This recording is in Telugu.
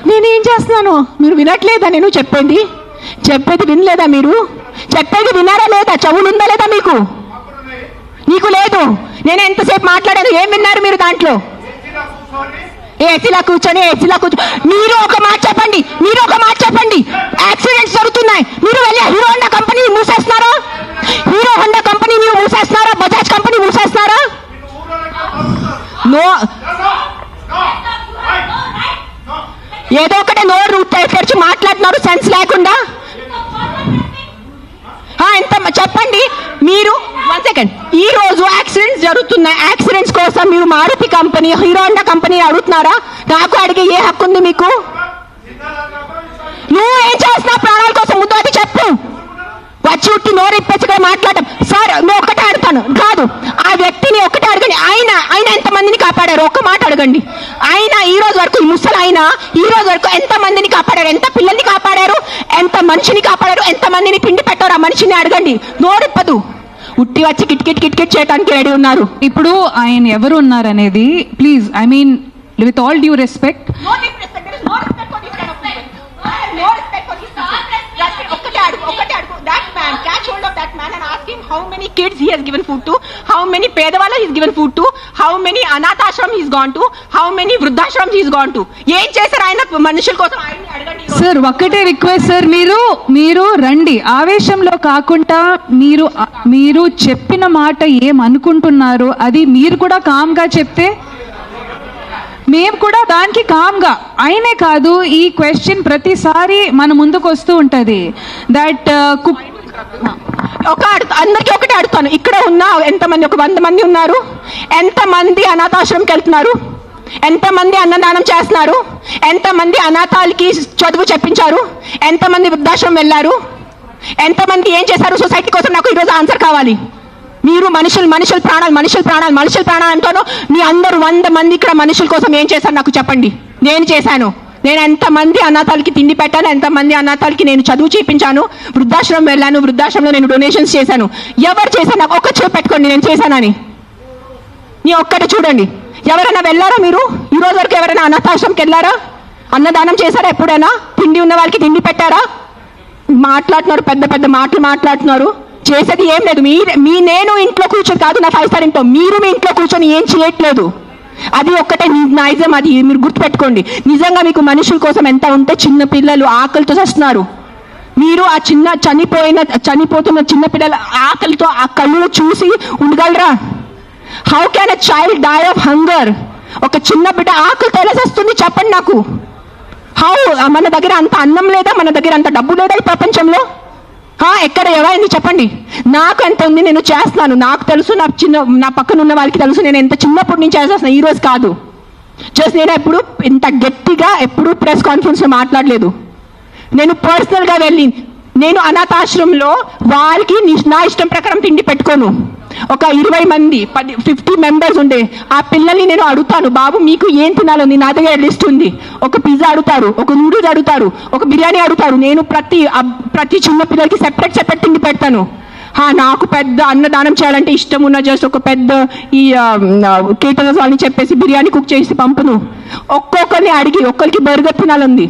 నేనేం చేస్తున్నాను? మీరు వినట్లేదా? నేను చెప్పేది వినలేదా? మీరు చెప్పేది విన్నారా లేదా? చెవులుందా లేదా మీకు? నీకు లేదు. నేను ఎంతసేపు మాట్లాడాను, ఏం విన్నారు మీరు దాంట్లో? ఏసీలా కూర్చొని మీరు ఒక మాట చెప్పండి, యాక్సిడెంట్స్ జరుగుతున్నాయి, మీరు వెళ్ళి హీరో హోండా కంపెనీ మూసేస్తున్నారా? బజాజ్ కంపెనీ మూసేస్తున్నారా? నో, ఏదో ఒకటే నోరు తెరిచి మాట్లాడుతున్నారు సెన్స్ లేకుండా. ఎంత చెప్పండి మీరు. 1 సెకండ్. ఈ రోజు యాక్సిడెంట్స్ జరుగుతున్నాయి, యాక్సిడెంట్స్ కోసం మీరు Maruti company, Hero Honda company అడుగుతున్నారా? నాకు అడిగే ఏ హక్కు ఉంది మీకు? నువ్వు ఏం చేస్తున్నావు ప్రాణాల కోసం? ముందు అది చెప్పు. వచ్చి ఉట్టి నోరు ఇప్పేసి ఇక్కడ మాట్లాడటం. సార్ నువ్వు ఒక్కటే అడుగుతాను కాదు, ఆ వ్యక్తిని ఒక్కటే అడగండి. ఆయన ఎంతమందిని కాపాడారు? ఒక్క మాట అడగండి. ఆయన ఈ రోజు వరకు, ఈ ముసలి ఆయన ఈ రోజు వరకు ఎంతమందిని కాపాడారు? ఎంత పిల్లల్ని కాపాడారు? ఎంత మనిషిని కాపాడారు? ఎంతమందిని తిండి పెట్టారు? ఆ మనిషిని అడగండి. నోరిప్పదు. ఉట్టి వచ్చి కిట్కిట్ చేయడానికి రెడీ ఉన్నారు. ఇప్పుడు ఆయన ఎవరు ఉన్నారు అనేది please, I mean with all due respect, how many kids he has given food to, how many pedavalla he has given food to, how many anathashram he has gone to, how many vruddhashram he has gone to. ఏం చేశారు ఆయన మనుషుల కోసం? ఆయన్ని అడగండి. సార్ ఒక్కటే రిక్వెస్ట్ సార్, మీరు రండి, ఆవేశంలో కాకుండా మీరు చెప్పిన మాట ఏమనుకుంటున్నారు అది మీరు కూడా కామ్గా చెప్తే మేము కూడా దానికి కామ్గా. ఆయనే కాదు, ఈ క్వశ్చన్ ప్రతిసారి మన ముందుకు వస్తూ ఉంటుంది. దట్ అందరికీ ఒకటే అడుగుతాను, ఇక్కడ ఉన్న ఎంతమంది, ఒక 100 మంది ఉన్నారు, ఎంతమంది అనాథాశ్రమంకి వెళ్తున్నారు? ఎంతమంది అన్నదానం చేస్తున్నారు? ఎంతమంది అనాథాలకి చదువు చెప్పించారు? ఎంతమంది వృద్ధాశ్రమం వెళ్ళారు? ఎంతమంది ఏం చేశారు సొసైటీ కోసం? నాకు ఈరోజు ఆన్సర్ కావాలి. మీరు మనుషుల ప్రాణాలు అంటాను. మీ అందరూ 100 మంది ఇక్కడ మనుషుల కోసం ఏం చేశారు నాకు చెప్పండి. నేను చేశాను. నేను ఎంతమంది అనాథాలకి తిండి పెట్టాను? ఎంతమంది అనాథాలకి నేను చదువు చేయించాను? వృద్ధాశ్రమం వెళ్ళాను, వృద్ధాశ్రమంలో నేను డొనేషన్స్ చేశాను. ఎవరు చేశాను? నాకు ఒక్క చేయి పెట్టుకోండి నేను చేశానని. నీ ఒక్కటి చూడండి. ఎవరైనా వెళ్ళారా మీరు? ఈ రోజు వరకు ఎవరైనా అనాథాశ్రమంకి వెళ్ళారా? అన్నదానం చేశారా? ఎప్పుడైనా తిండి ఉన్న వాళ్ళకి తిండి పెట్టారా? మాట్లాడుతున్నారు, పెద్ద మాటలు మాట్లాడుతున్నారు. చేసేది ఏం లేదు. నేను ఇంట్లో కూర్చొని కాదు, నా 5 స్టార్ ఇంట్లో, మీరు మీ ఇంట్లో కూర్చొని ఏం చేయట్లేదు. అది ఒక్కటే నైజం. అది మీరు గుర్తుపెట్టుకోండి. నిజంగా మీకు మనుషుల కోసం ఎంత ఉంటే, చిన్న పిల్లలు ఆకలితో వస్తున్నారు. మీరు ఆ చనిపోతున్న చిన్న పిల్లల ఆకలితో ఆ కళ్ళు చూసి ఉండగలరా? How can a child die of hunger? ఒక చిన్న బిడ్డ ఆకలితో ఎలా వస్తుంది చెప్పండి నాకు. హౌ? మన దగ్గర అంత అన్నం లేదా? మన దగ్గర అంత డబ్బు లేదా ఈ ప్రపంచంలో? ఎక్కడ ఎవరైంది చెప్పండి. నాకు ఎంత ఉంది, నేను చేస్తున్నాను. నాకు తెలుసు, నా పక్కన ఉన్న వాళ్ళకి తెలుసు. నేను ఎంత చిన్నప్పటి నుంచి చేస్తున్నాను, ఈ రోజు కాదు. జస్ట్ నేను ఎప్పుడు ఇంత గట్టిగా ఎప్పుడు ప్రెస్ కాన్ఫరెన్స్లో మాట్లాడలేదు. నేను పర్సనల్గా వెళ్ళి, నేను అనాథాశ్రమంలో వాళ్ళకి నా ఇష్టం ప్రకారం తిండి పెట్టుకోను. ఒక 20 మంది 50 మెంబర్స్ ఉండే ఆ పిల్లల్ని నేను అడుగుతాను, బాబు మీకు ఏం తినాలని? నా దగ్గర లిస్ట్ ఉంది. ఒక పిజ్జా అడుగుతారు, ఒక నూడిల్స్ అడుగుతారు, ఒక బిర్యానీ అడుగుతారు. నేను ప్రతి చిన్న పిల్లలకి సెపరేట్ తిండి పెడతాను. నాకు పెద్ద అన్నదానం చేయాలంటే ఇష్టం ఉన్న జస్ట్ ఒక పెద్ద ఈ కేటరర్స్ వాళ్ళని చెప్పేసి బిర్యానీ కుక్ చేసి పంపును. ఒక్కొక్కరిని అడిగి, ఒక్కరికి బర్గర్ తినాలంది,